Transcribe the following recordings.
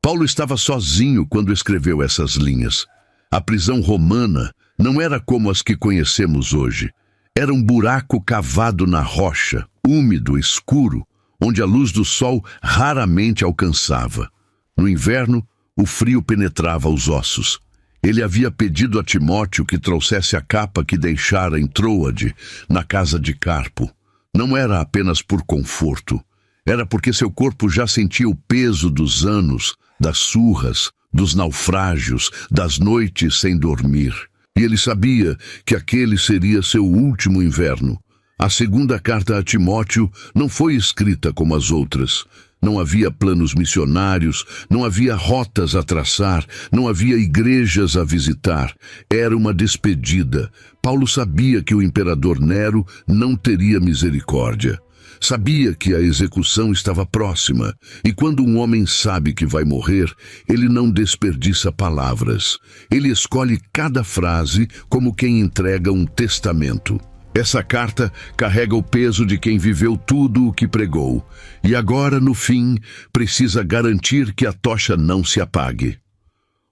Paulo estava sozinho quando escreveu essas linhas. A prisão romana não era como as que conhecemos hoje. Era um buraco cavado na rocha, úmido, escuro, onde a luz do sol raramente alcançava. No inverno, o frio penetrava os ossos. Ele havia pedido a Timóteo que trouxesse a capa que deixara em Troade, na casa de Carpo. Não era apenas por conforto. Era porque seu corpo já sentia o peso dos anos, das surras, dos naufrágios, das noites sem dormir. E ele sabia que aquele seria seu último inverno. A segunda carta a Timóteo não foi escrita como as outras. Não havia planos missionários, não havia rotas a traçar, não havia igrejas a visitar. Era uma despedida. Paulo sabia que o imperador Nero não teria misericórdia. Sabia que a execução estava próxima, e quando um homem sabe que vai morrer, ele não desperdiça palavras. Ele escolhe cada frase como quem entrega um testamento. Essa carta carrega o peso de quem viveu tudo o que pregou, e agora, no fim, precisa garantir que a tocha não se apague.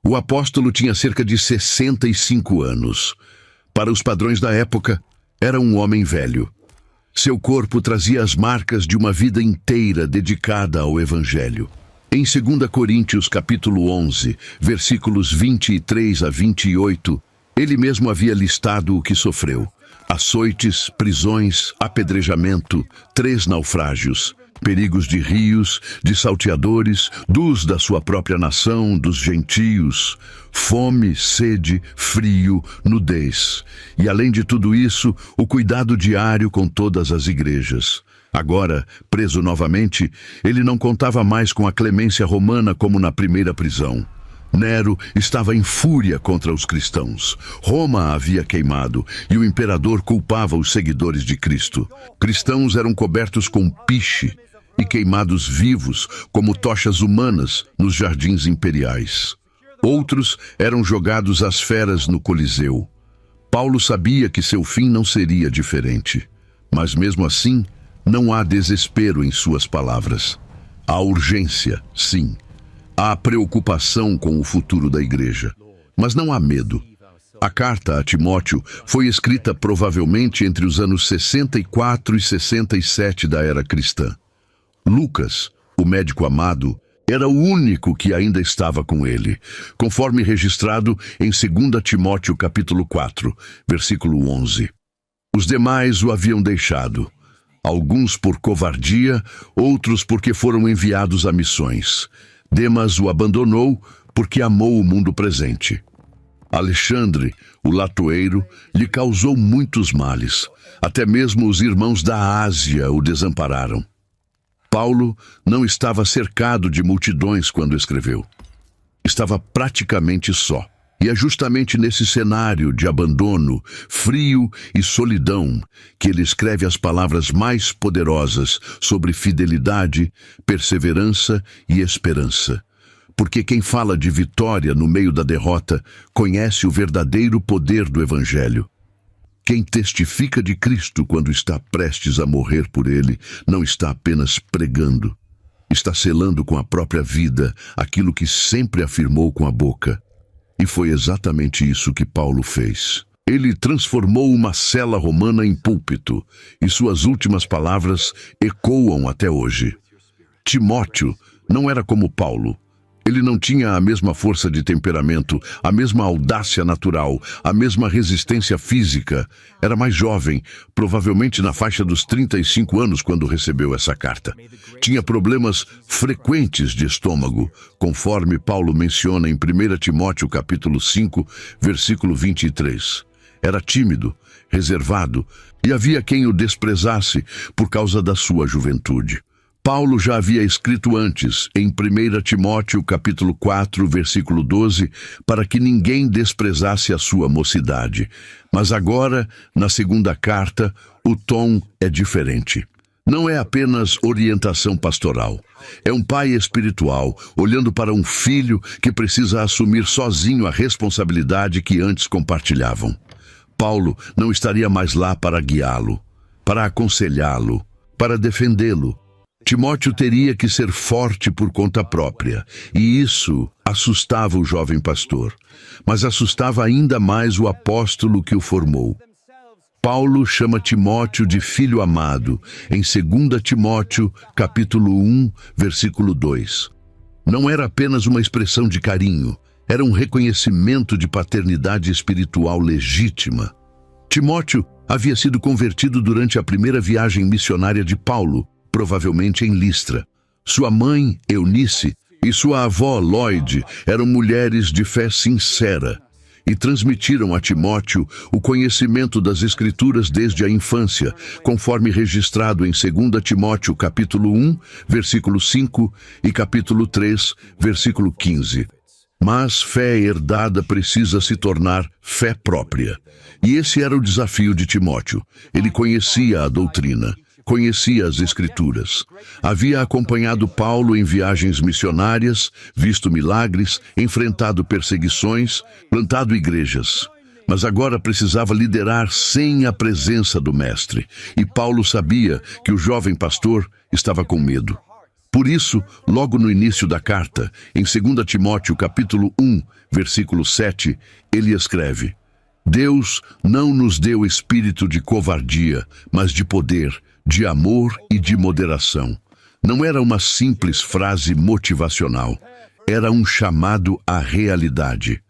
O apóstolo tinha cerca de 65 anos. Para os padrões da época, era um homem velho. Seu corpo trazia as marcas de uma vida inteira dedicada ao Evangelho. Em 2 Coríntios capítulo 11, versículos 23 a 28, ele mesmo havia listado o que sofreu: açoites, prisões, apedrejamento, 3 naufrágios, perigos de rios, de salteadores, dos da sua própria nação, dos gentios, fome, sede, frio, nudez. E além de tudo isso, o cuidado diário com todas as igrejas. Agora, preso novamente, ele não contava mais com a clemência romana como na primeira prisão. Nero estava em fúria contra os cristãos. Roma a havia queimado e o imperador culpava os seguidores de Cristo. Cristãos eram cobertos com piche e queimados vivos como tochas humanas nos jardins imperiais. Outros eram jogados às feras no Coliseu. Paulo sabia que seu fim não seria diferente. Mas mesmo assim, não há desespero em suas palavras. Há urgência, sim. Há preocupação com o futuro da igreja, mas não há medo. A carta a Timóteo foi escrita provavelmente entre os anos 64 e 67 da era cristã. Lucas, o médico amado, era o único que ainda estava com ele, conforme registrado em 2 Timóteo capítulo 4, versículo 11. Os demais o haviam deixado, alguns por covardia, outros porque foram enviados a missões. Demas o abandonou porque amou o mundo presente. Alexandre, o latoeiro, lhe causou muitos males. Até mesmo os irmãos da Ásia o desampararam. Paulo não estava cercado de multidões quando escreveu. Estava praticamente só. E é justamente nesse cenário de abandono, frio e solidão que ele escreve as palavras mais poderosas sobre fidelidade, perseverança e esperança. Porque quem fala de vitória no meio da derrota conhece o verdadeiro poder do Evangelho. Quem testifica de Cristo quando está prestes a morrer por ele, não está apenas pregando. Está selando com a própria vida aquilo que sempre afirmou com a boca. E foi exatamente isso que Paulo fez. Ele transformou uma cela romana em púlpito, e suas últimas palavras ecoam até hoje. Timóteo não era como Paulo. Ele não tinha a mesma força de temperamento, a mesma audácia natural, a mesma resistência física. Era mais jovem, provavelmente na faixa dos 35 anos quando recebeu essa carta. Tinha problemas frequentes de estômago, conforme Paulo menciona em 1 Timóteo capítulo 5, versículo 23. Era tímido, reservado, e havia quem o desprezasse por causa da sua juventude. Paulo já havia escrito antes, em 1 Timóteo capítulo 4, versículo 12, para que ninguém desprezasse a sua mocidade. Mas agora, na segunda carta, o tom é diferente. Não é apenas orientação pastoral. É um pai espiritual, olhando para um filho que precisa assumir sozinho a responsabilidade que antes compartilhavam. Paulo não estaria mais lá para guiá-lo, para aconselhá-lo, para defendê-lo. Timóteo teria que ser forte por conta própria, e isso assustava o jovem pastor, mas assustava ainda mais o apóstolo que o formou. Paulo chama Timóteo de filho amado, em 2 Timóteo, capítulo 1, versículo 2. Não era apenas uma expressão de carinho, era um reconhecimento de paternidade espiritual legítima. Timóteo havia sido convertido durante a primeira viagem missionária de Paulo, provavelmente em Listra. Sua mãe, Eunice, e sua avó, Lloyd, eram mulheres de fé sincera e transmitiram a Timóteo o conhecimento das Escrituras desde a infância, conforme registrado em 2 Timóteo capítulo 1, versículo 5 e capítulo 3, versículo 15. Mas fé herdada precisa se tornar fé própria. E esse era o desafio de Timóteo. Ele conhecia a doutrina, conhecia as Escrituras. Havia acompanhado Paulo em viagens missionárias, visto milagres, enfrentado perseguições, plantado igrejas. Mas agora precisava liderar sem a presença do mestre. E Paulo sabia que o jovem pastor estava com medo. Por isso, logo no início da carta, em 2 Timóteo capítulo 1, versículo 7, ele escreve: Deus não nos deu espírito de covardia, mas de poder, de amor e de moderação. Não era uma simples frase motivacional, era um chamado à realidade.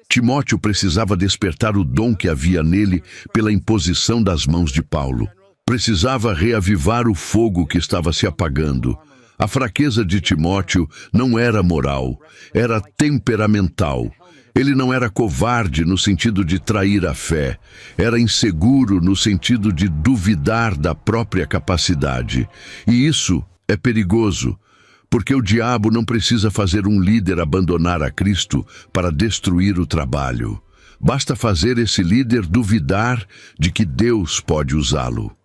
Timóteo precisava despertar o dom que havia nele pela imposição das mãos de Paulo. Precisava reavivar o fogo que estava se apagando. A fraqueza de Timóteo não era moral, era temperamental. Ele não era covarde no sentido de trair a fé, era inseguro no sentido de duvidar da própria capacidade. E isso é perigoso, porque o diabo não precisa fazer um líder abandonar a Cristo para destruir o trabalho. Basta fazer esse líder duvidar de que Deus pode usá-lo.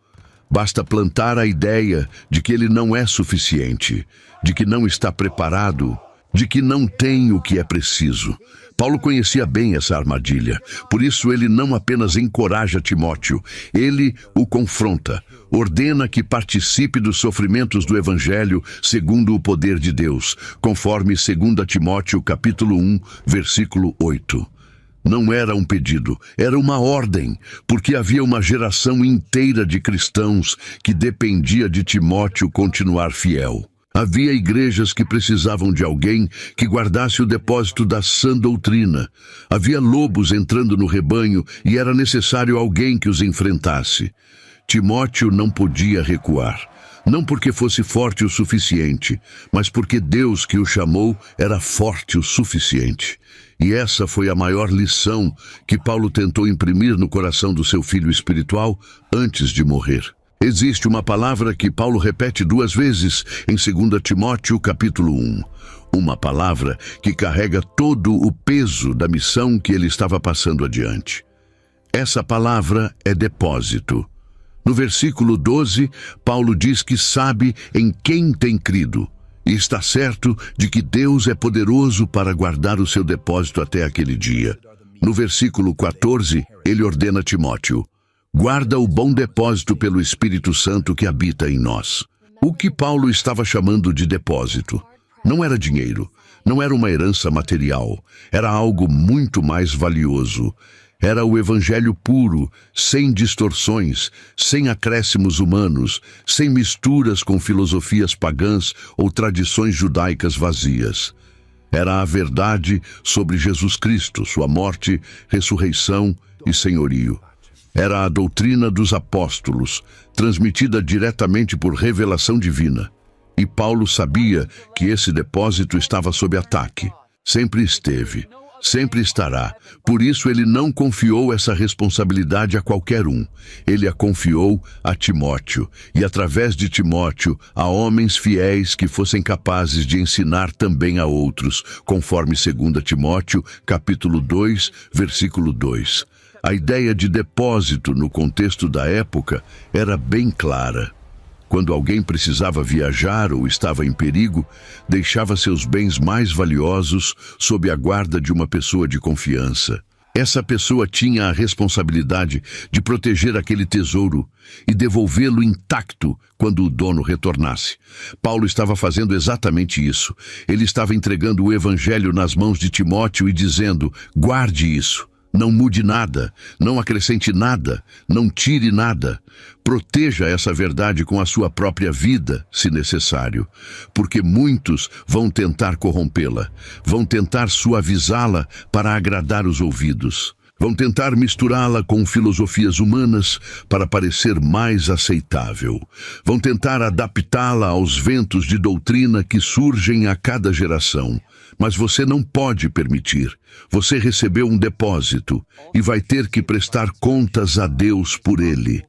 Basta plantar a ideia de que ele não é suficiente, de que não está preparado, de que não tem o que é preciso. Paulo conhecia bem essa armadilha, por isso ele não apenas encoraja Timóteo, ele o confronta, ordena que participe dos sofrimentos do Evangelho segundo o poder de Deus, conforme 2 Timóteo capítulo 1, versículo 8. Não era um pedido, era uma ordem, porque havia uma geração inteira de cristãos que dependia de Timóteo continuar fiel. Havia igrejas que precisavam de alguém que guardasse o depósito da sã doutrina. Havia lobos entrando no rebanho e era necessário alguém que os enfrentasse. Timóteo não podia recuar. Não porque fosse forte o suficiente, mas porque Deus que o chamou era forte o suficiente. E essa foi a maior lição que Paulo tentou imprimir no coração do seu filho espiritual antes de morrer. Existe uma palavra que Paulo repete 2 vezes em 2 Timóteo capítulo 1. Uma palavra que carrega todo o peso da missão que ele estava passando adiante. Essa palavra é depósito. No versículo 12, Paulo diz que sabe em quem tem crido e está certo de que Deus é poderoso para guardar o seu depósito até aquele dia. No versículo 14, ele ordena a Timóteo: guarda o bom depósito pelo Espírito Santo que habita em nós. O que Paulo estava chamando de depósito não era dinheiro, não era uma herança material, era algo muito mais valioso. Era o Evangelho puro, sem distorções, sem acréscimos humanos, sem misturas com filosofias pagãs ou tradições judaicas vazias. Era a verdade sobre Jesus Cristo, sua morte, ressurreição e senhorio. Era a doutrina dos apóstolos, transmitida diretamente por revelação divina. E Paulo sabia que esse depósito estava sob ataque. Sempre esteve. Sempre estará. Por isso ele não confiou essa responsabilidade a qualquer um. Ele a confiou a Timóteo, e através de Timóteo, a homens fiéis que fossem capazes de ensinar também a outros, conforme 2 Timóteo, capítulo 2, versículo 2. A ideia de depósito no contexto da época era bem clara. Quando alguém precisava viajar ou estava em perigo, deixava seus bens mais valiosos sob a guarda de uma pessoa de confiança. Essa pessoa tinha a responsabilidade de proteger aquele tesouro e devolvê-lo intacto quando o dono retornasse. Paulo estava fazendo exatamente isso. Ele estava entregando o evangelho nas mãos de Timóteo e dizendo: guarde isso. Não mude nada, não acrescente nada, não tire nada. Proteja essa verdade com a sua própria vida, se necessário, porque muitos vão tentar corrompê-la, vão tentar suavizá-la para agradar os ouvidos, vão tentar misturá-la com filosofias humanas para parecer mais aceitável, vão tentar adaptá-la aos ventos de doutrina que surgem a cada geração. Mas você não pode permitir. Você recebeu um depósito e vai ter que prestar contas a Deus por ele.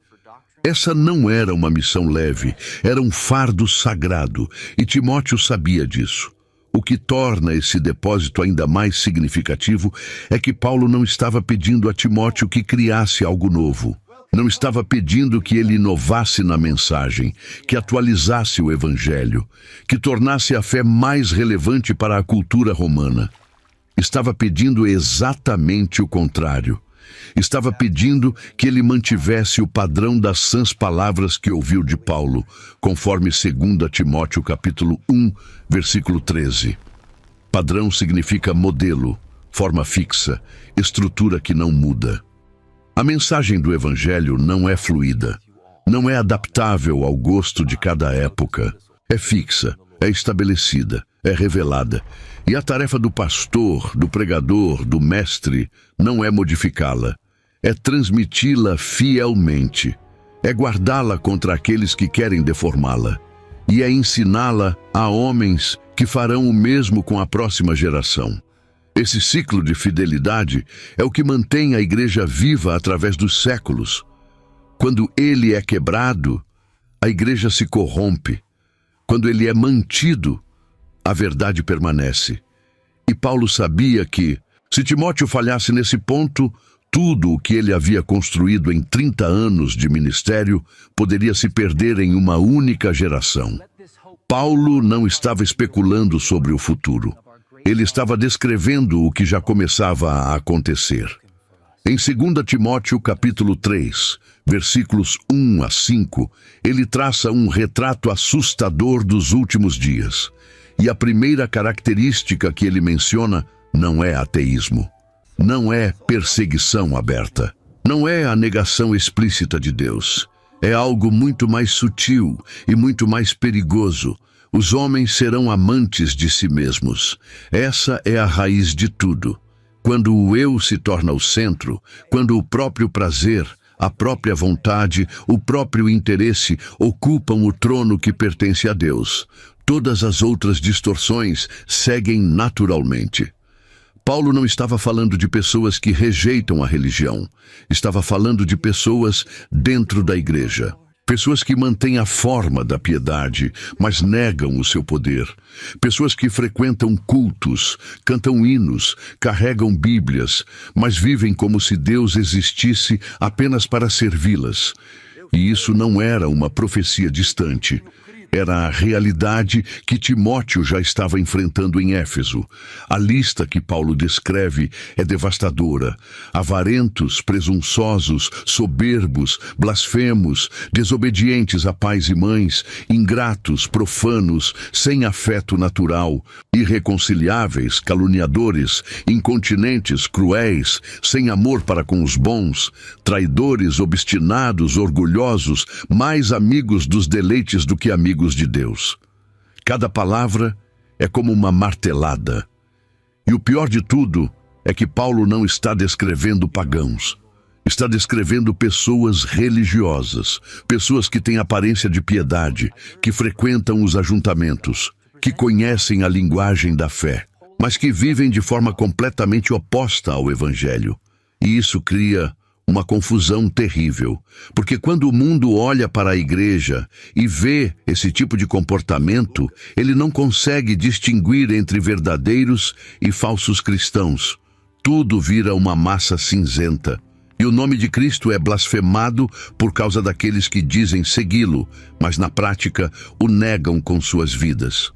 Essa não era uma missão leve, era um fardo sagrado, e Timóteo sabia disso. O que torna esse depósito ainda mais significativo é que Paulo não estava pedindo a Timóteo que criasse algo novo. Não estava pedindo que ele inovasse na mensagem, que atualizasse o evangelho, que tornasse a fé mais relevante para a cultura romana. Estava pedindo exatamente o contrário. Estava pedindo que ele mantivesse o padrão das sãs palavras que ouviu de Paulo, conforme 2 Timóteo capítulo 1, versículo 13. Padrão significa modelo, forma fixa, estrutura que não muda. A mensagem do Evangelho não é fluida, não é adaptável ao gosto de cada época. É fixa, é estabelecida, é revelada. E a tarefa do pastor, do pregador, do mestre, não é modificá-la. É transmiti-la fielmente. É guardá-la contra aqueles que querem deformá-la. E é ensiná-la a homens que farão o mesmo com a próxima geração. Esse ciclo de fidelidade é o que mantém a igreja viva através dos séculos. Quando ele é quebrado, a igreja se corrompe. Quando ele é mantido, a verdade permanece. E Paulo sabia que, se Timóteo falhasse nesse ponto, tudo o que ele havia construído em 30 anos de ministério poderia se perder em uma única geração. Paulo não estava especulando sobre o futuro. Ele estava descrevendo o que já começava a acontecer. Em 2 Timóteo capítulo 3, versículos 1 a 5, ele traça um retrato assustador dos últimos dias. E a primeira característica que ele menciona não é ateísmo, não é perseguição aberta, não é a negação explícita de Deus. É algo muito mais sutil e muito mais perigoso. Os homens serão amantes de si mesmos. Essa é a raiz de tudo. Quando o eu se torna o centro, quando o próprio prazer, a própria vontade, o próprio interesse ocupam o trono que pertence a Deus, todas as outras distorções seguem naturalmente. Paulo não estava falando de pessoas que rejeitam a religião. Estava falando de pessoas dentro da igreja. Pessoas que mantêm a forma da piedade, mas negam o seu poder. Pessoas que frequentam cultos, cantam hinos, carregam bíblias, mas vivem como se Deus existisse apenas para servi-las. E isso não era uma profecia distante. Era a realidade que Timóteo já estava enfrentando em Éfeso. A lista que Paulo descreve é devastadora. Avarentos, presunçosos, soberbos, blasfemos, desobedientes a pais e mães, ingratos, profanos, sem afeto natural, irreconciliáveis, caluniadores, incontinentes, cruéis, sem amor para com os bons, traidores, obstinados, orgulhosos, mais amigos dos deleites do que amigos de Deus. Cada palavra é como uma martelada. E o pior de tudo é que Paulo não está descrevendo pagãos. Está descrevendo pessoas religiosas, pessoas que têm aparência de piedade, que frequentam os ajuntamentos, que conhecem a linguagem da fé, mas que vivem de forma completamente oposta ao Evangelho. E isso cria uma confusão terrível, porque quando o mundo olha para a igreja e vê esse tipo de comportamento, ele não consegue distinguir entre verdadeiros e falsos cristãos. Tudo vira uma massa cinzenta. E o nome de Cristo é blasfemado por causa daqueles que dizem segui-lo, mas na prática o negam com suas vidas.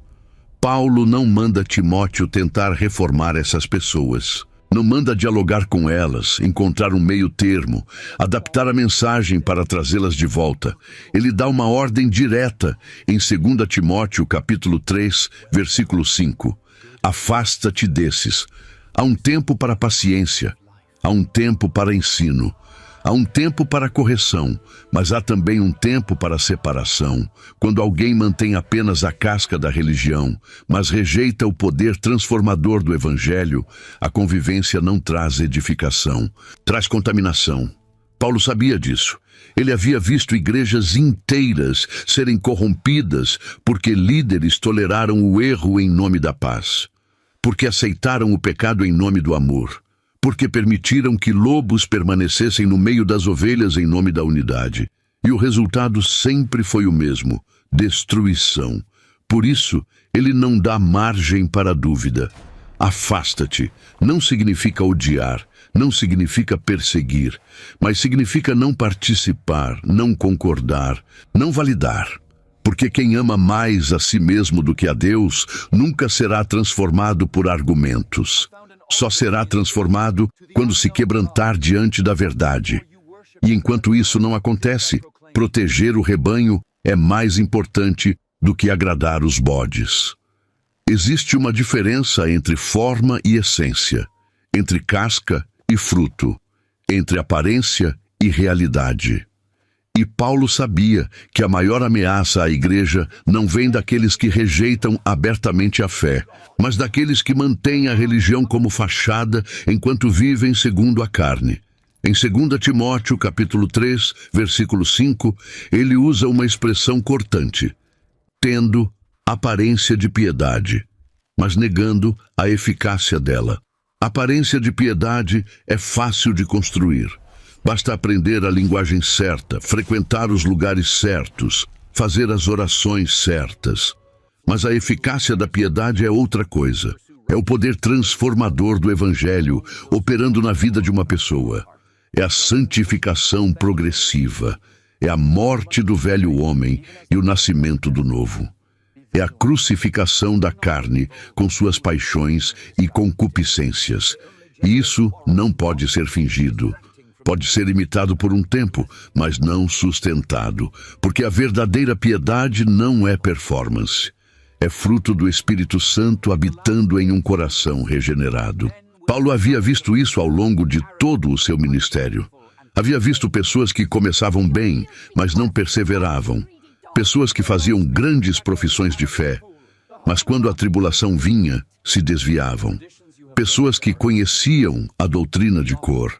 Paulo não manda Timóteo tentar reformar essas pessoas. Não manda dialogar com elas, encontrar um meio termo, adaptar a mensagem para trazê-las de volta. Ele dá uma ordem direta em 2 Timóteo, capítulo 3, versículo 5. Afasta-te desses. Há um tempo para paciência, há um tempo para ensino, há um tempo para correção, mas há também um tempo para separação. Quando alguém mantém apenas a casca da religião, mas rejeita o poder transformador do Evangelho, a convivência não traz edificação, traz contaminação. Paulo sabia disso. Ele havia visto igrejas inteiras serem corrompidas porque líderes toleraram o erro em nome da paz, porque aceitaram o pecado em nome do amor, porque permitiram que lobos permanecessem no meio das ovelhas em nome da unidade. E o resultado sempre foi o mesmo: destruição. Por isso, ele não dá margem para dúvida. Afasta-te não significa odiar, não significa perseguir, mas significa não participar, não concordar, não validar. Porque quem ama mais a si mesmo do que a Deus nunca será transformado por argumentos. Só será transformado quando se quebrantar diante da verdade. E enquanto isso não acontece, proteger o rebanho é mais importante do que agradar os bodes. Existe uma diferença entre forma e essência, entre casca e fruto, entre aparência e realidade. E Paulo sabia que a maior ameaça à igreja não vem daqueles que rejeitam abertamente a fé, mas daqueles que mantêm a religião como fachada enquanto vivem segundo a carne. Em 2 Timóteo, capítulo 3, versículo 5, ele usa uma expressão cortante: tendo aparência de piedade, mas negando a eficácia dela. Aparência de piedade é fácil de construir. Basta aprender a linguagem certa, frequentar os lugares certos, fazer as orações certas. Mas a eficácia da piedade é outra coisa. É o poder transformador do Evangelho operando na vida de uma pessoa. É a santificação progressiva. É a morte do velho homem e o nascimento do novo. É a crucificação da carne com suas paixões e concupiscências. E isso não pode ser fingido. Pode ser imitado por um tempo, mas não sustentado, porque a verdadeira piedade não é performance. É fruto do Espírito Santo habitando em um coração regenerado. Paulo havia visto isso ao longo de todo o seu ministério. Havia visto pessoas que começavam bem, mas não perseveravam. Pessoas que faziam grandes profissões de fé, mas quando a tribulação vinha, se desviavam. Pessoas que conheciam a doutrina de cor,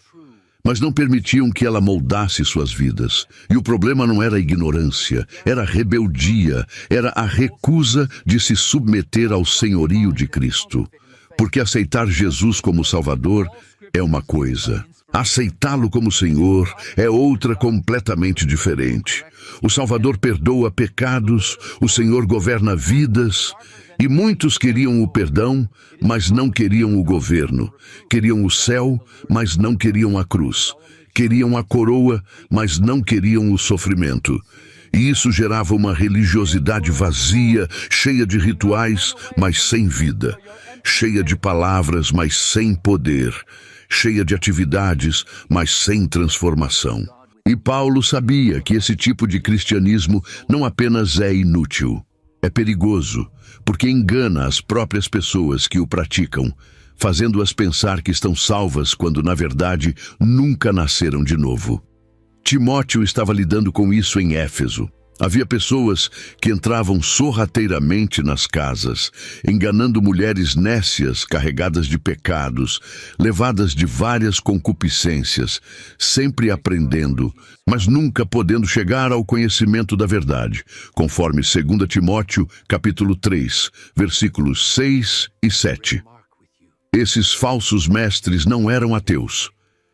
mas não permitiam que ela moldasse suas vidas. E o problema não era a ignorância, era a rebeldia, era a recusa de se submeter ao senhorio de Cristo. Porque aceitar Jesus como Salvador é uma coisa, aceitá-lo como Senhor é outra completamente diferente. O Salvador perdoa pecados, o Senhor governa vidas. E muitos queriam o perdão, mas não queriam o governo. Queriam o céu, mas não queriam a cruz. Queriam a coroa, mas não queriam o sofrimento. E isso gerava uma religiosidade vazia, cheia de rituais, mas sem vida. Cheia de palavras, mas sem poder. Cheia de atividades, mas sem transformação. E Paulo sabia que esse tipo de cristianismo não apenas é inútil, é perigoso, porque engana as próprias pessoas que o praticam, fazendo-as pensar que estão salvas quando, na verdade, nunca nasceram de novo. Timóteo estava lidando com isso em Éfeso. Havia pessoas que entravam sorrateiramente nas casas, enganando mulheres nécias carregadas de pecados, levadas de várias concupiscências, sempre aprendendo, mas nunca podendo chegar ao conhecimento da verdade, conforme 2 Timóteo, capítulo 3, versículos 6 e 7. Esses falsos mestres não eram ateus,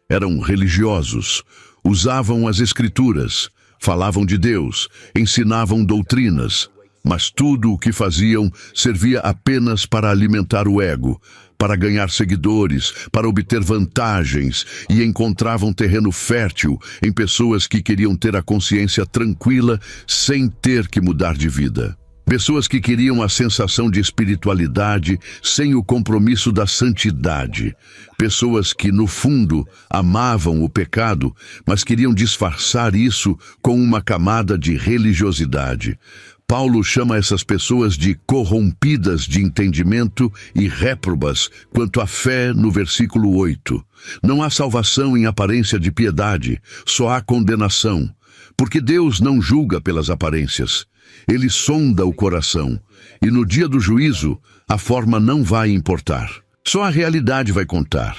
eram religiosos, usavam as Escrituras, falavam de Deus, ensinavam doutrinas, mas tudo o que faziam servia apenas para alimentar o ego, para ganhar seguidores, para obter vantagens, e encontravam terreno fértil em pessoas que queriam ter a consciência tranquila sem ter que mudar de vida. Pessoas que queriam a sensação de espiritualidade sem o compromisso da santidade. Pessoas que, no fundo, amavam o pecado, mas queriam disfarçar isso com uma camada de religiosidade. Paulo chama essas pessoas de corrompidas de entendimento e réprobas quanto à fé no versículo 8. Não há salvação em aparência de piedade, só há condenação. Porque Deus não julga pelas aparências. Ele sonda o coração, e no dia do juízo, a forma não vai importar. Só a realidade vai contar.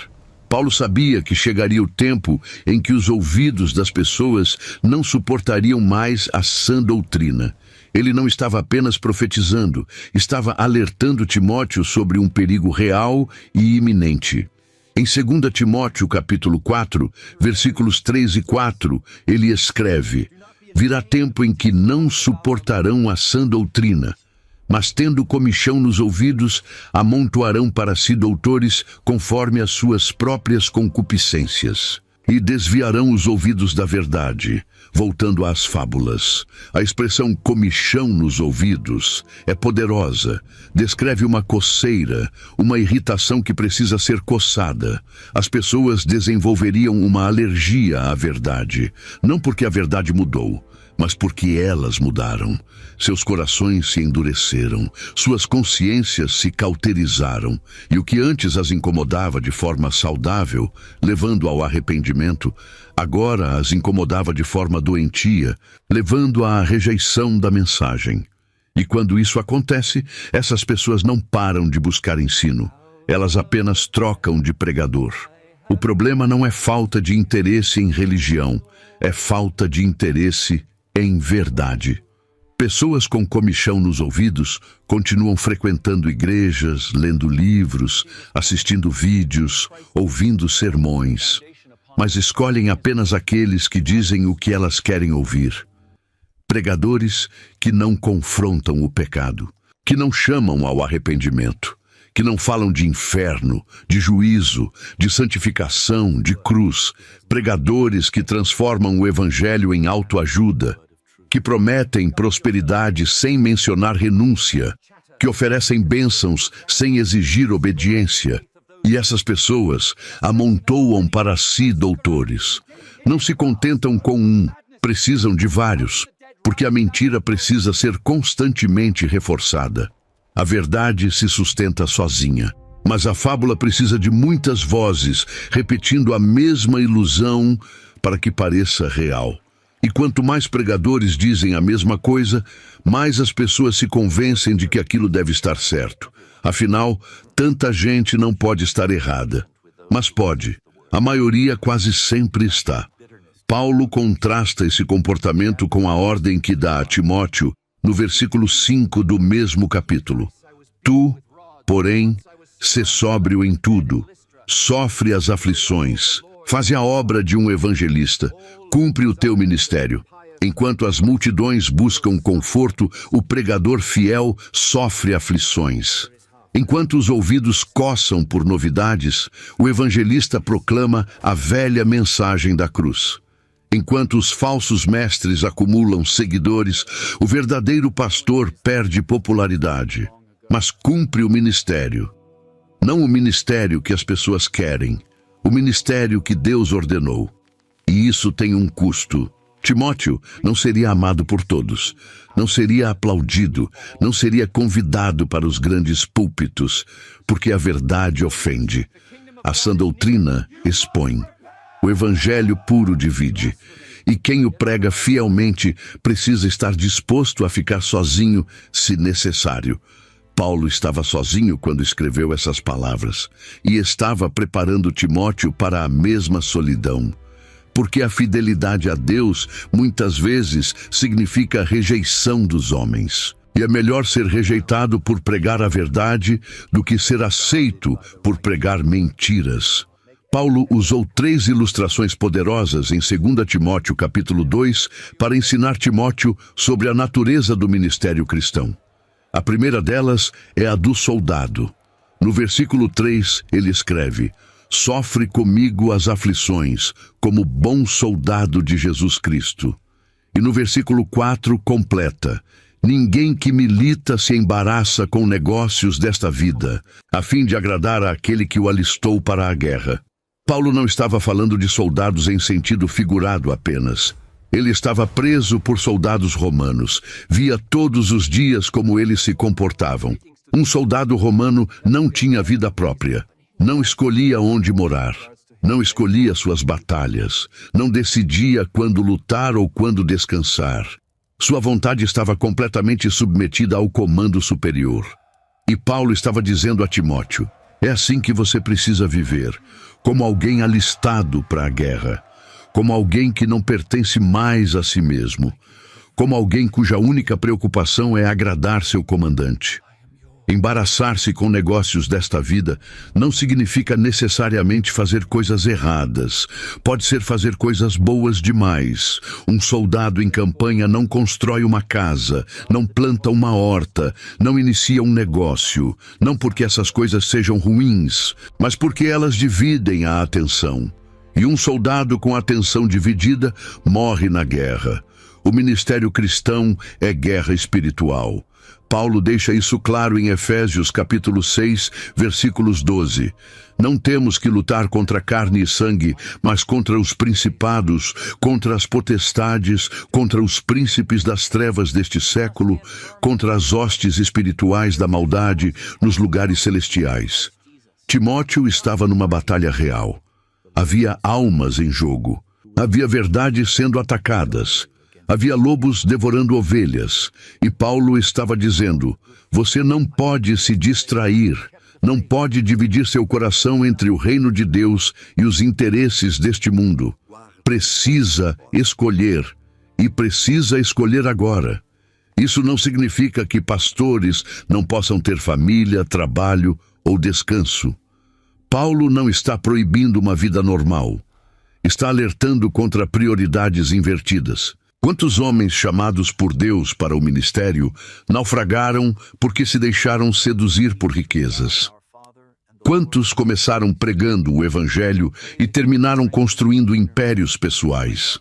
Paulo sabia que chegaria o tempo em que os ouvidos das pessoas não suportariam mais a sã doutrina. Ele não estava apenas profetizando, estava alertando Timóteo sobre um perigo real e iminente. Em 2 Timóteo capítulo 4, versículos 3 e 4, ele escreve: virá tempo em que não suportarão a sã doutrina, mas tendo comichão nos ouvidos, amontoarão para si doutores conforme as suas próprias concupiscências, e desviarão os ouvidos da verdade, voltando às fábulas. A expressão comichão nos ouvidos é poderosa. Descreve uma coceira, uma irritação que precisa ser coçada. As pessoas desenvolveriam uma alergia à verdade, não porque a verdade mudou, mas porque elas mudaram. Seus corações se endureceram, suas consciências se cauterizaram, e o que antes as incomodava de forma saudável, levando ao arrependimento, agora as incomodava de forma doentia, levando à rejeição da mensagem. E quando isso acontece, essas pessoas não param de buscar ensino, elas apenas trocam de pregador. O problema não é falta de interesse em religião, é falta de interesse em verdade. Pessoas com comichão nos ouvidos continuam frequentando igrejas, lendo livros, assistindo vídeos, ouvindo sermões, mas escolhem apenas aqueles que dizem o que elas querem ouvir. Pregadores que não confrontam o pecado, que não chamam ao arrependimento, que não falam de inferno, de juízo, de santificação, de cruz. Pregadores que transformam o evangelho em autoajuda, que prometem prosperidade sem mencionar renúncia, que oferecem bênçãos sem exigir obediência. E essas pessoas amontoam para si doutores. Não se contentam com um, precisam de vários, porque a mentira precisa ser constantemente reforçada. A verdade se sustenta sozinha, mas a fábula precisa de muitas vozes repetindo a mesma ilusão para que pareça real. E quanto mais pregadores dizem a mesma coisa, mais as pessoas se convencem de que aquilo deve estar certo. Afinal, tanta gente não pode estar errada. Mas pode. A maioria quase sempre está. Paulo contrasta esse comportamento com a ordem que dá a Timóteo no versículo 5 do mesmo capítulo. Tu, porém, sê sóbrio em tudo, sofre as aflições, faze a obra de um evangelista, cumpre o teu ministério. Enquanto as multidões buscam conforto, o pregador fiel sofre aflições. Enquanto os ouvidos coçam por novidades, o evangelista proclama a velha mensagem da cruz. Enquanto os falsos mestres acumulam seguidores, o verdadeiro pastor perde popularidade, mas cumpre o ministério. Não o ministério que as pessoas querem, o ministério que Deus ordenou. E isso tem um custo. Timóteo não seria amado por todos, não seria aplaudido, não seria convidado para os grandes púlpitos, porque a verdade ofende. A sã doutrina expõe. O evangelho puro divide. E quem o prega fielmente precisa estar disposto a ficar sozinho, se necessário. Paulo estava sozinho quando escreveu essas palavras e estava preparando Timóteo para a mesma solidão. Porque a fidelidade a Deus muitas vezes significa rejeição dos homens. E é melhor ser rejeitado por pregar a verdade do que ser aceito por pregar mentiras. Paulo usou 3 ilustrações poderosas em 2 Timóteo capítulo 2 para ensinar Timóteo sobre a natureza do ministério cristão. A primeira delas é a do soldado. No versículo 3 ele escreve: sofre comigo as aflições, como bom soldado de Jesus Cristo. E no versículo 4 completa: Ninguém que milita se embaraça com negócios desta vida, a fim de agradar àquele que o alistou para a guerra. Paulo não estava falando de soldados em sentido figurado apenas. Ele estava preso por soldados romanos, via todos os dias como eles se comportavam. Um soldado romano não tinha vida própria, não escolhia onde morar, não escolhia suas batalhas, não decidia quando lutar ou quando descansar. Sua vontade estava completamente submetida ao comando superior. E Paulo estava dizendo a Timóteo: é assim que você precisa viver, como alguém alistado para a guerra, como alguém que não pertence mais a si mesmo, como alguém cuja única preocupação é agradar seu comandante. Embaraçar-se com negócios desta vida não significa necessariamente fazer coisas erradas. Pode ser fazer coisas boas demais. Um soldado em campanha não constrói uma casa, não planta uma horta, não inicia um negócio, não porque essas coisas sejam ruins, mas porque elas dividem a atenção. E um soldado com a atenção dividida morre na guerra. O ministério cristão é guerra espiritual. Paulo deixa isso claro em Efésios capítulo 6, versículos 12. Não temos que lutar contra carne e sangue, mas contra os principados, contra as potestades, contra os príncipes das trevas deste século, contra as hostes espirituais da maldade nos lugares celestiais. Timóteo estava numa batalha real. Havia almas em jogo. Havia verdades sendo atacadas. Havia lobos devorando ovelhas, e Paulo estava dizendo: você não pode se distrair, não pode dividir seu coração entre o reino de Deus e os interesses deste mundo. Precisa escolher, e precisa escolher agora. Isso não significa que pastores não possam ter família, trabalho ou descanso. Paulo não está proibindo uma vida normal. Está alertando contra prioridades invertidas. Quantos homens chamados por Deus para o ministério naufragaram porque se deixaram seduzir por riquezas? Quantos começaram pregando o Evangelho e terminaram construindo impérios pessoais?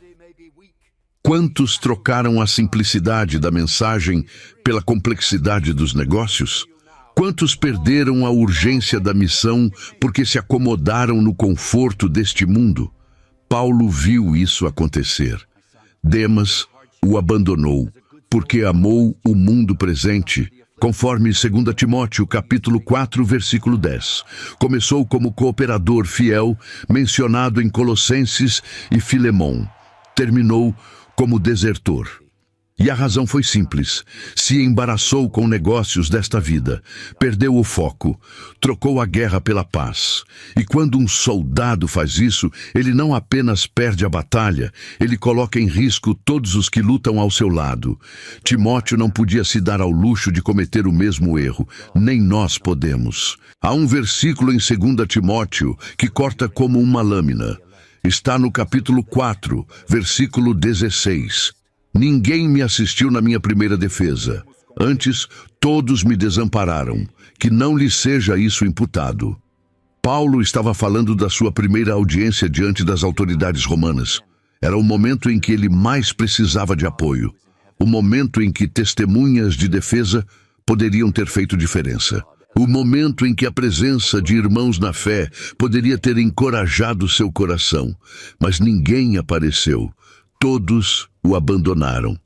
Quantos trocaram a simplicidade da mensagem pela complexidade dos negócios? Quantos perderam a urgência da missão porque se acomodaram no conforto deste mundo? Paulo viu isso acontecer. Demas o abandonou, porque amou o mundo presente, conforme 2 Timóteo capítulo 4, versículo 10. Começou como cooperador fiel, mencionado em Colossenses e Filemão. Terminou como desertor. E a razão foi simples: se embaraçou com negócios desta vida, perdeu o foco, trocou a guerra pela paz. E quando um soldado faz isso, ele não apenas perde a batalha, ele coloca em risco todos os que lutam ao seu lado. Timóteo não podia se dar ao luxo de cometer o mesmo erro, nem nós podemos. Há um versículo em 2 Timóteo que corta como uma lâmina. Está no capítulo 4, versículo 16. Ninguém me assistiu na minha primeira defesa. Antes, todos me desampararam. Que não lhe seja isso imputado. Paulo estava falando da sua primeira audiência diante das autoridades romanas. Era o momento em que ele mais precisava de apoio. O momento em que testemunhas de defesa poderiam ter feito diferença. O momento em que a presença de irmãos na fé poderia ter encorajado seu coração. Mas ninguém apareceu. Todos o abandonaram.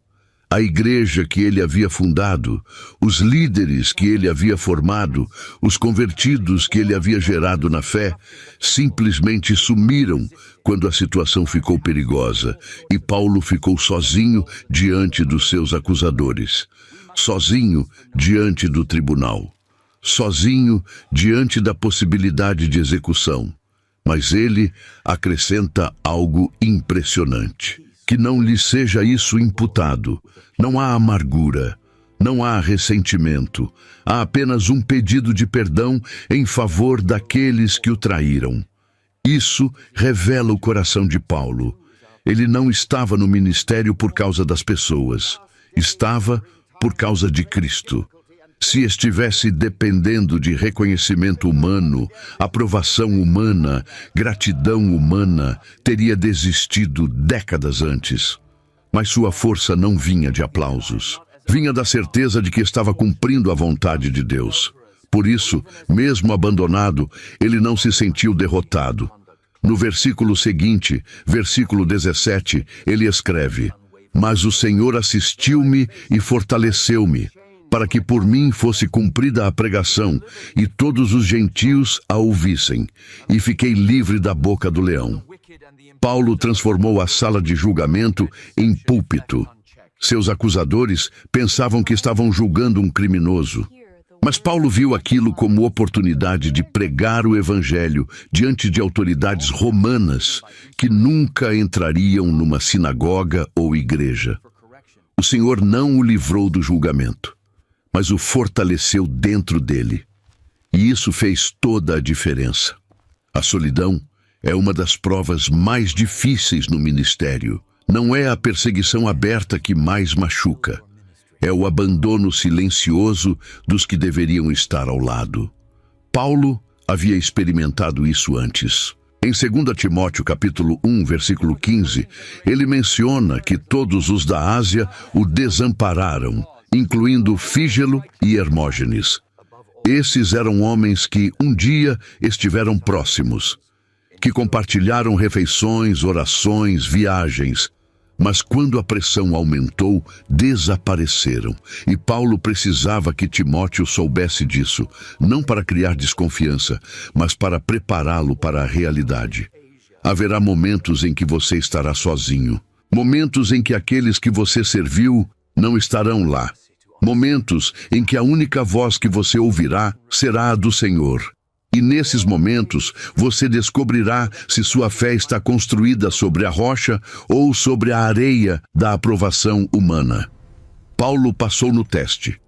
A igreja que ele havia fundado, os líderes que ele havia formado, os convertidos que ele havia gerado na fé, simplesmente sumiram quando a situação ficou perigosa e Paulo ficou sozinho diante dos seus acusadores, sozinho diante do tribunal, sozinho diante da possibilidade de execução. Mas ele acrescenta algo impressionante. Que não lhe seja isso imputado. Não há amargura, não há ressentimento. Há apenas um pedido de perdão em favor daqueles que o traíram. Isso revela o coração de Paulo. Ele não estava no ministério por causa das pessoas. Estava por causa de Cristo. Se estivesse dependendo de reconhecimento humano, aprovação humana, gratidão humana, teria desistido décadas antes. Mas sua força não vinha de aplausos. Vinha da certeza de que estava cumprindo a vontade de Deus. Por isso, mesmo abandonado, ele não se sentiu derrotado. No versículo seguinte, versículo 17, ele escreve: "Mas o Senhor assistiu-me e fortaleceu-me, para que por mim fosse cumprida a pregação, e todos os gentios a ouvissem, e fiquei livre da boca do leão." Paulo transformou a sala de julgamento em púlpito. Seus acusadores pensavam que estavam julgando um criminoso. Mas Paulo viu aquilo como oportunidade de pregar o evangelho diante de autoridades romanas que nunca entrariam numa sinagoga ou igreja. O Senhor não o livrou do julgamento, mas o fortaleceu dentro dele. E isso fez toda a diferença. A solidão é uma das provas mais difíceis no ministério. Não é a perseguição aberta que mais machuca. É o abandono silencioso dos que deveriam estar ao lado. Paulo havia experimentado isso antes. Em 2 Timóteo capítulo 1, versículo 15, ele menciona que todos os da Ásia o desampararam, incluindo Fígelo e Hermógenes. Esses eram homens que um dia estiveram próximos, que compartilharam refeições, orações, viagens, mas quando a pressão aumentou, desapareceram. E Paulo precisava que Timóteo soubesse disso, não para criar desconfiança, mas para prepará-lo para a realidade. Haverá momentos em que você estará sozinho, momentos em que aqueles que você serviu não estarão lá, momentos em que a única voz que você ouvirá será a do Senhor. E nesses momentos, você descobrirá se sua fé está construída sobre a rocha ou sobre a areia da aprovação humana. Paulo passou no teste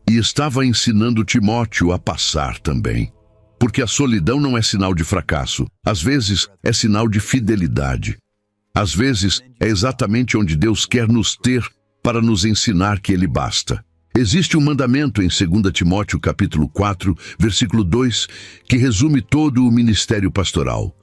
e estava ensinando Timóteo a passar também. Porque a solidão não é sinal de fracasso. Às vezes, é sinal de fidelidade. Às vezes, é exatamente onde Deus quer nos ter para nos ensinar que Ele basta. Existe um mandamento em 2 Timóteo capítulo 4, versículo 2, que resume todo o ministério pastoral.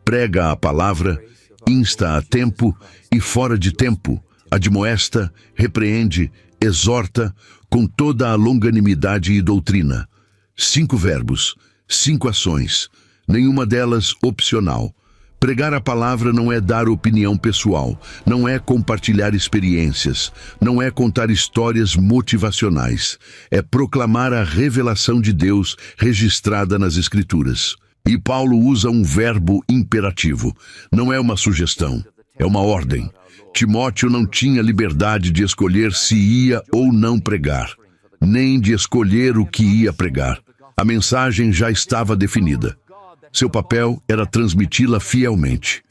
Prega a palavra, insta a tempo e fora de tempo, admoesta, repreende, exorta, com toda a longanimidade e doutrina. 5 verbos, 5 ações, nenhuma delas opcional. Pregar a palavra não é dar opinião pessoal, não é compartilhar experiências, não é contar histórias motivacionais. É proclamar a revelação de Deus registrada nas Escrituras. E Paulo usa um verbo imperativo. Não é uma sugestão, é uma ordem. Timóteo não tinha liberdade de escolher se ia ou não pregar, nem de escolher o que ia pregar. A mensagem já estava definida. Seu papel era transmiti-la fielmente.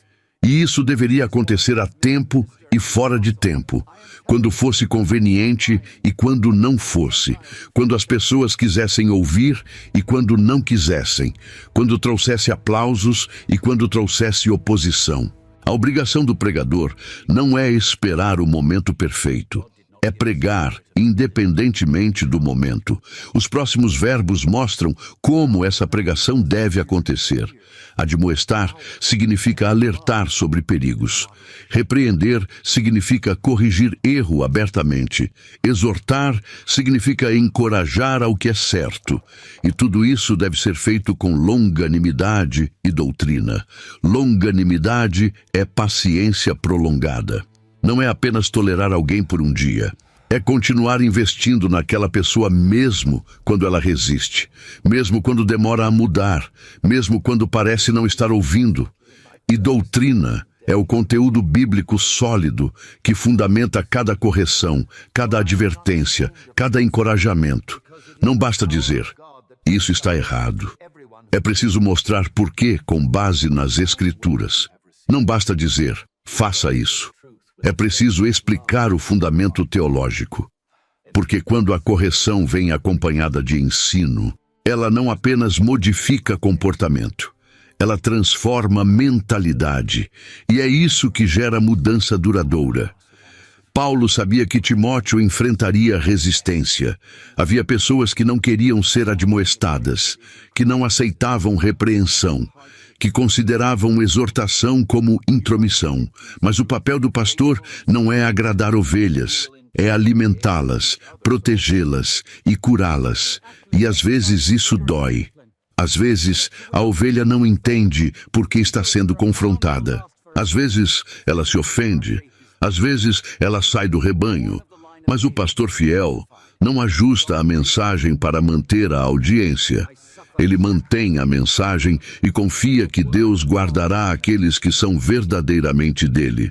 E isso deveria acontecer a tempo e fora de tempo, quando fosse conveniente e quando não fosse, quando as pessoas quisessem ouvir e quando não quisessem, quando trouxesse aplausos e quando trouxesse oposição. A obrigação do pregador não é esperar o momento perfeito. É pregar, independentemente do momento. Os próximos verbos mostram como essa pregação deve acontecer. Admoestar significa alertar sobre perigos. Repreender significa corrigir erro abertamente. Exortar significa encorajar ao que é certo. E tudo isso deve ser feito com longanimidade e doutrina. Longanimidade é paciência prolongada. Não é apenas tolerar alguém por um dia. É continuar investindo naquela pessoa mesmo quando ela resiste, mesmo quando demora a mudar, mesmo quando parece não estar ouvindo. E doutrina é o conteúdo bíblico sólido que fundamenta cada correção, cada advertência, cada encorajamento. Não basta dizer, isso está errado. É preciso mostrar por quê com base nas Escrituras. Não basta dizer, faça isso. É preciso explicar o fundamento teológico, porque quando a correção vem acompanhada de ensino, ela não apenas modifica comportamento, ela transforma mentalidade, e é isso que gera mudança duradoura. Paulo sabia que Timóteo enfrentaria resistência. Havia pessoas que não queriam ser admoestadas, que não aceitavam repreensão, que consideravam exortação como intromissão. Mas o papel do pastor não é agradar ovelhas, É alimentá-las, protegê-las e curá-las. E às vezes isso dói. Às vezes a ovelha não entende porque está sendo confrontada. Às vezes ela se ofende. Às vezes ela sai do rebanho. Mas o pastor fiel não ajusta a mensagem para manter a audiência. Ele mantém a mensagem e confia que Deus guardará aqueles que são verdadeiramente dele.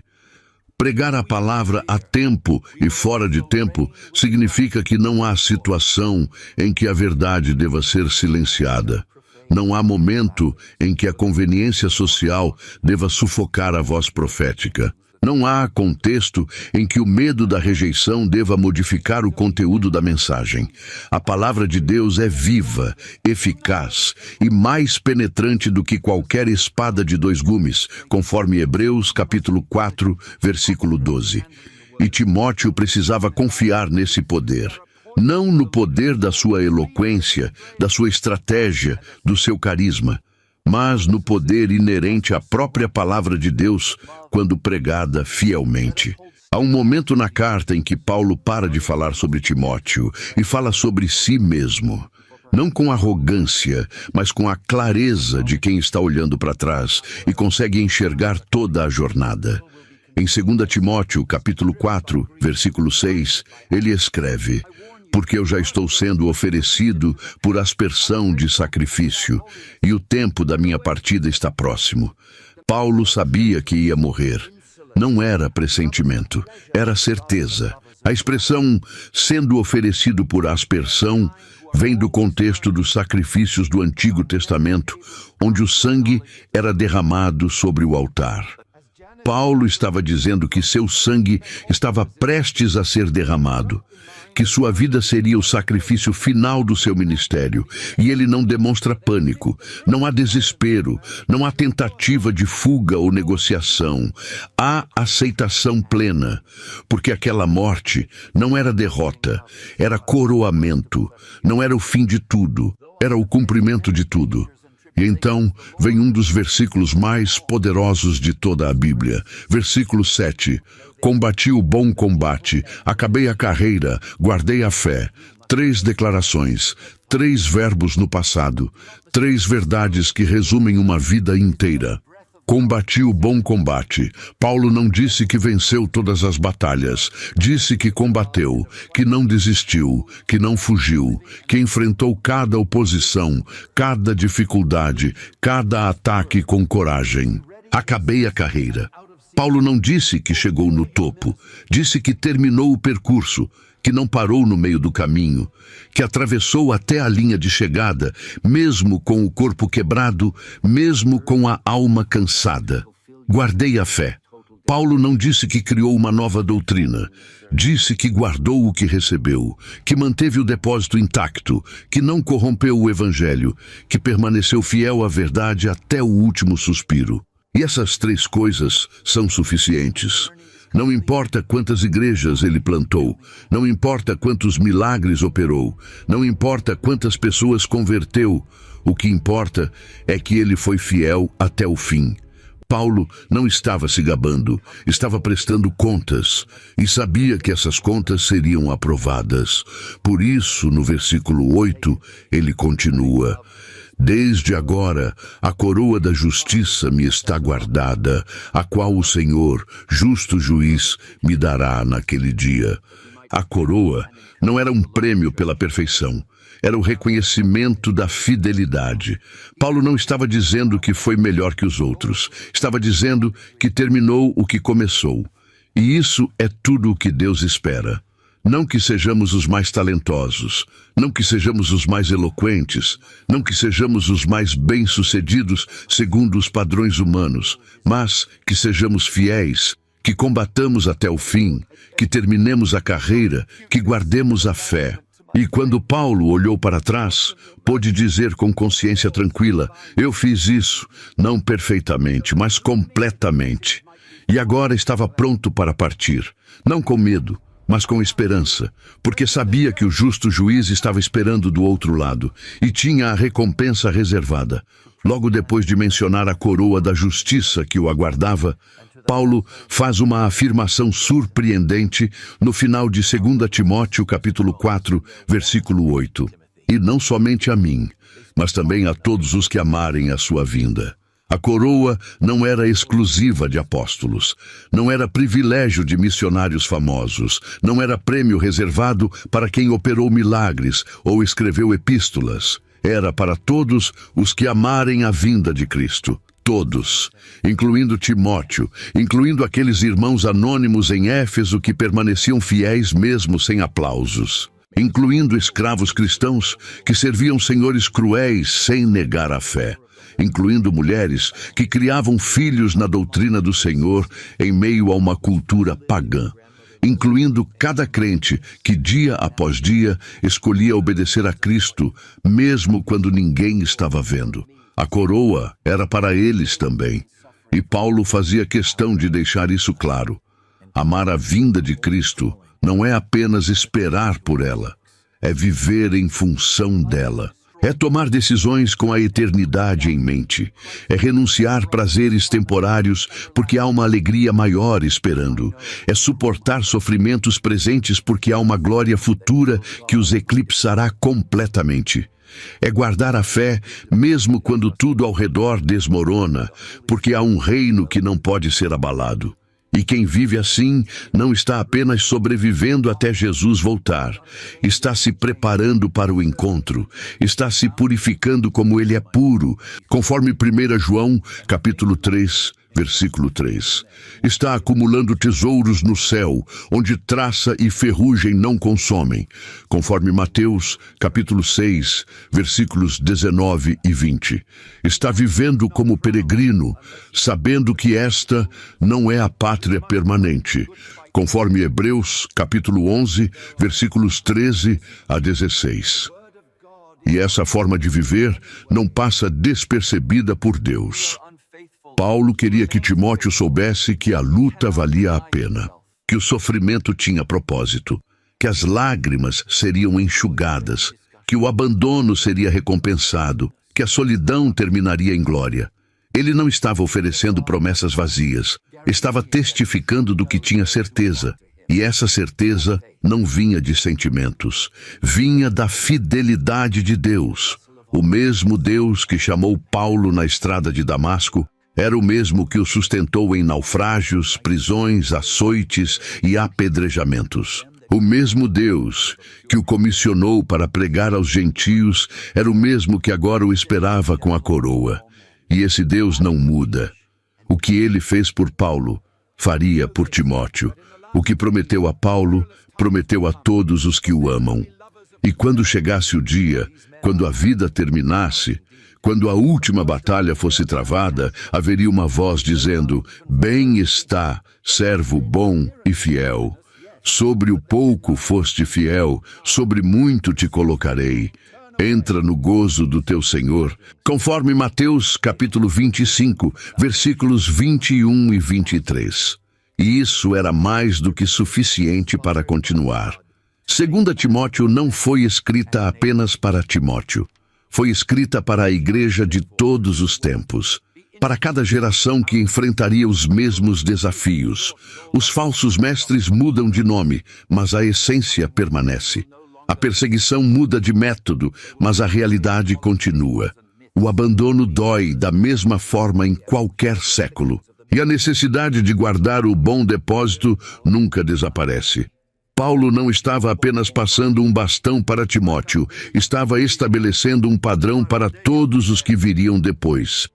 Pregar a palavra a tempo e fora de tempo significa que não há situação em que a verdade deva ser silenciada. Não há momento em que a conveniência social deva sufocar a voz profética. Não há contexto em que o medo da rejeição deva modificar o conteúdo da mensagem. A palavra de Deus é viva, eficaz e mais penetrante do que qualquer espada de dois gumes, conforme Hebreus capítulo 4, versículo 12. E Timóteo precisava confiar nesse poder. Não no poder da sua eloquência, da sua estratégia, do seu carisma, mas no poder inerente à própria palavra de Deus, quando pregada fielmente. Há um momento na carta em que Paulo para de falar sobre Timóteo e fala sobre si mesmo. Não com arrogância, mas com a clareza de quem está olhando para trás e consegue enxergar toda a jornada. Em 2 Timóteo, capítulo 4, versículo 6, ele escreve: porque eu já estou sendo oferecido por aspersão de sacrifício, e o tempo da minha partida está próximo. Paulo sabia que ia morrer. Não era pressentimento, era certeza. A expressão sendo oferecido por aspersão vem do contexto dos sacrifícios do Antigo Testamento, onde o sangue era derramado sobre o altar. Paulo estava dizendo que seu sangue estava prestes a ser derramado, que sua vida seria o sacrifício final do seu ministério, e ele não demonstra pânico, não há desespero, não há tentativa de fuga ou negociação, há aceitação plena, porque aquela morte não era derrota, era coroamento, não era o fim de tudo, era o cumprimento de tudo. E então vem um dos versículos mais poderosos de toda a Bíblia. Versículo 7. Combati o bom combate, acabei a carreira, guardei a fé. 3 declarações, 3 verbos no passado, 3 verdades que resumem uma vida inteira. Combati o bom combate. Paulo não disse que venceu todas as batalhas. Disse que combateu, que não desistiu, que não fugiu, que enfrentou cada oposição, cada dificuldade, cada ataque com coragem. Acabei a carreira. Paulo não disse que chegou no topo. Disse que terminou o percurso, que não parou no meio do caminho, que atravessou até a linha de chegada, mesmo com o corpo quebrado, mesmo com a alma cansada. Guardei a fé. Paulo não disse que criou uma nova doutrina. Disse que guardou o que recebeu, que manteve o depósito intacto, que não corrompeu o evangelho, que permaneceu fiel à verdade até o último suspiro. E essas 3 coisas são suficientes. Não importa quantas igrejas ele plantou, não importa quantos milagres operou, não importa quantas pessoas converteu, o que importa é que ele foi fiel até o fim. Paulo não estava se gabando, estava prestando contas e sabia que essas contas seriam aprovadas. Por isso, no versículo 8, ele continua: desde agora, a coroa da justiça me está guardada, a qual o Senhor, justo juiz, me dará naquele dia. A coroa não era um prêmio pela perfeição, era o reconhecimento da fidelidade. Paulo não estava dizendo que foi melhor que os outros, estava dizendo que terminou o que começou. E isso é tudo o que Deus espera. Não que sejamos os mais talentosos, não que sejamos os mais eloquentes, não que sejamos os mais bem-sucedidos segundo os padrões humanos, mas que sejamos fiéis, que combatamos até o fim, que terminemos a carreira, que guardemos a fé. E quando Paulo olhou para trás, pôde dizer com consciência tranquila: eu fiz isso, não perfeitamente, mas completamente. E agora estava pronto para partir, não com medo, mas com esperança, porque sabia que o justo juiz estava esperando do outro lado e tinha a recompensa reservada. Logo depois de mencionar a coroa da justiça que o aguardava, Paulo faz uma afirmação surpreendente no final de 2 Timóteo, capítulo 4, versículo 8. E não somente a mim, mas também a todos os que amarem a sua vinda. A coroa não era exclusiva de apóstolos, não era privilégio de missionários famosos, não era prêmio reservado para quem operou milagres ou escreveu epístolas. Era para todos os que amarem a vinda de Cristo. Todos, incluindo Timóteo, incluindo aqueles irmãos anônimos em Éfeso que permaneciam fiéis mesmo sem aplausos, incluindo escravos cristãos que serviam senhores cruéis sem negar a fé, incluindo mulheres que criavam filhos na doutrina do Senhor em meio a uma cultura pagã, incluindo cada crente que dia após dia escolhia obedecer a Cristo, mesmo quando ninguém estava vendo. A coroa era para eles também, e Paulo fazia questão de deixar isso claro. Amar a vinda de Cristo não é apenas esperar por ela, é viver em função dela. É tomar decisões com a eternidade em mente. É renunciar prazeres temporários porque há uma alegria maior esperando. É suportar sofrimentos presentes porque há uma glória futura que os eclipsará completamente. É guardar a fé mesmo quando tudo ao redor desmorona, porque há um reino que não pode ser abalado. E quem vive assim não está apenas sobrevivendo até Jesus voltar, está se preparando para o encontro, está se purificando como ele é puro, conforme 1 João, capítulo 3, versículo 3. Está acumulando tesouros no céu, onde traça e ferrugem não consomem, conforme Mateus, capítulo 6, versículos 19 e 20. Está vivendo como peregrino, sabendo que esta não é a pátria permanente, conforme Hebreus, capítulo 11, versículos 13 a 16. E essa forma de viver não passa despercebida por Deus. Paulo queria que Timóteo soubesse que a luta valia a pena, que o sofrimento tinha propósito, que as lágrimas seriam enxugadas, que o abandono seria recompensado, que a solidão terminaria em glória. Ele não estava oferecendo promessas vazias, estava testificando do que tinha certeza, e essa certeza não vinha de sentimentos, vinha da fidelidade de Deus. O mesmo Deus que chamou Paulo na estrada de Damasco era o mesmo que o sustentou em naufrágios, prisões, açoites e apedrejamentos. O mesmo Deus que o comissionou para pregar aos gentios era o mesmo que agora o esperava com a coroa. E esse Deus não muda. O que ele fez por Paulo, faria por Timóteo. O que prometeu a Paulo, prometeu a todos os que o amam. E quando chegasse o dia, quando a vida terminasse, quando a última batalha fosse travada, haveria uma voz dizendo: "Bem está, servo bom e fiel. Sobre o pouco foste fiel, sobre muito te colocarei. Entra no gozo do teu Senhor", conforme Mateus capítulo 25, versículos 21 e 23. E isso era mais do que suficiente para continuar. 2 Timóteo não foi escrita apenas para Timóteo. Foi escrita para a igreja de todos os tempos, para cada geração que enfrentaria os mesmos desafios. Os falsos mestres mudam de nome, mas a essência permanece. A perseguição muda de método, mas a realidade continua. O abandono dói da mesma forma em qualquer século. E a necessidade de guardar o bom depósito nunca desaparece. Paulo não estava apenas passando um bastão para Timóteo, estava estabelecendo um padrão para todos os que viriam depois.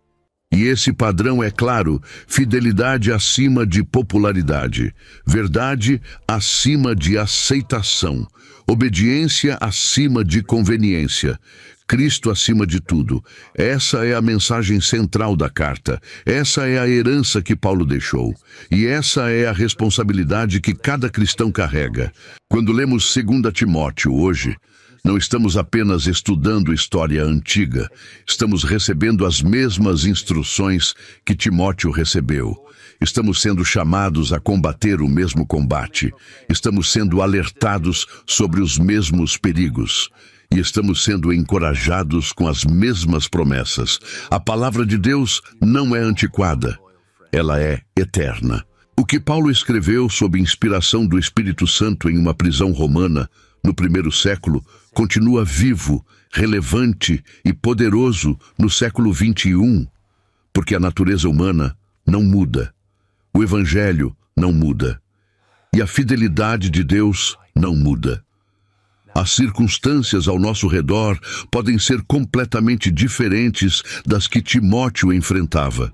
E esse padrão é claro: fidelidade acima de popularidade, verdade acima de aceitação, obediência acima de conveniência, Cristo acima de tudo. Essa é a mensagem central da carta. Essa é a herança que Paulo deixou. E essa é a responsabilidade que cada cristão carrega. Quando lemos 2 Timóteo hoje, não estamos apenas estudando história antiga, estamos recebendo as mesmas instruções que Timóteo recebeu. Estamos sendo chamados a combater o mesmo combate. Estamos sendo alertados sobre os mesmos perigos. E estamos sendo encorajados com as mesmas promessas. A palavra de Deus não é antiquada. ela é eterna. O que Paulo escreveu sob inspiração do Espírito Santo em uma prisão romana, no primeiro século, continua vivo, relevante e poderoso no século XXI, porque a natureza humana não muda, o Evangelho não muda, e a fidelidade de Deus não muda. As circunstâncias ao nosso redor podem ser completamente diferentes das que Timóteo enfrentava,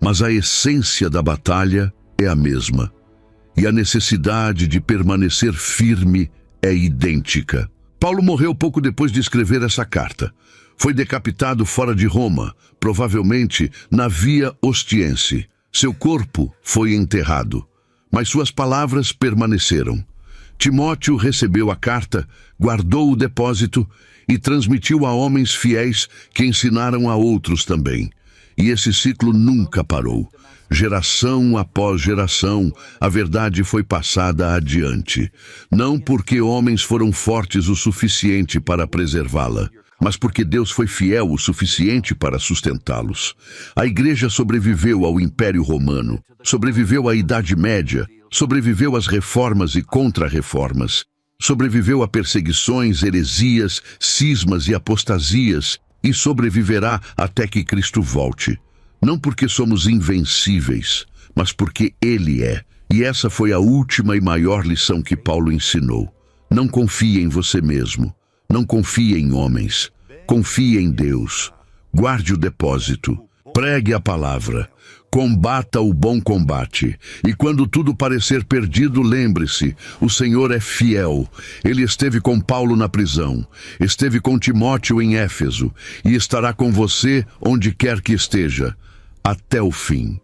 mas a essência da batalha é a mesma, e a necessidade de permanecer firme é idêntica. Paulo morreu pouco depois de escrever essa carta. Foi decapitado fora de Roma, provavelmente na Via Ostiense. Seu corpo foi enterrado, mas suas palavras permaneceram. Timóteo recebeu a carta, guardou o depósito e transmitiu a homens fiéis que ensinaram a outros também. E esse ciclo nunca parou. Geração após geração, a verdade foi passada adiante. Não porque homens foram fortes o suficiente para preservá-la, mas porque Deus foi fiel o suficiente para sustentá-los. A igreja sobreviveu ao Império Romano, sobreviveu à Idade Média, sobreviveu às reformas e contra-reformas, sobreviveu a perseguições, heresias, cismas e apostasias, e sobreviverá até que Cristo volte. Não porque somos invencíveis, mas porque Ele é. E essa foi a última e maior lição que Paulo ensinou. Não confie em você mesmo. Não confie em homens. Confie em Deus. Guarde o depósito. Pregue a palavra. Combata o bom combate. E quando tudo parecer perdido, lembre-se, o Senhor é fiel. Ele esteve com Paulo na prisão, esteve com Timóteo em Éfeso, e estará com você onde quer que esteja, até o fim.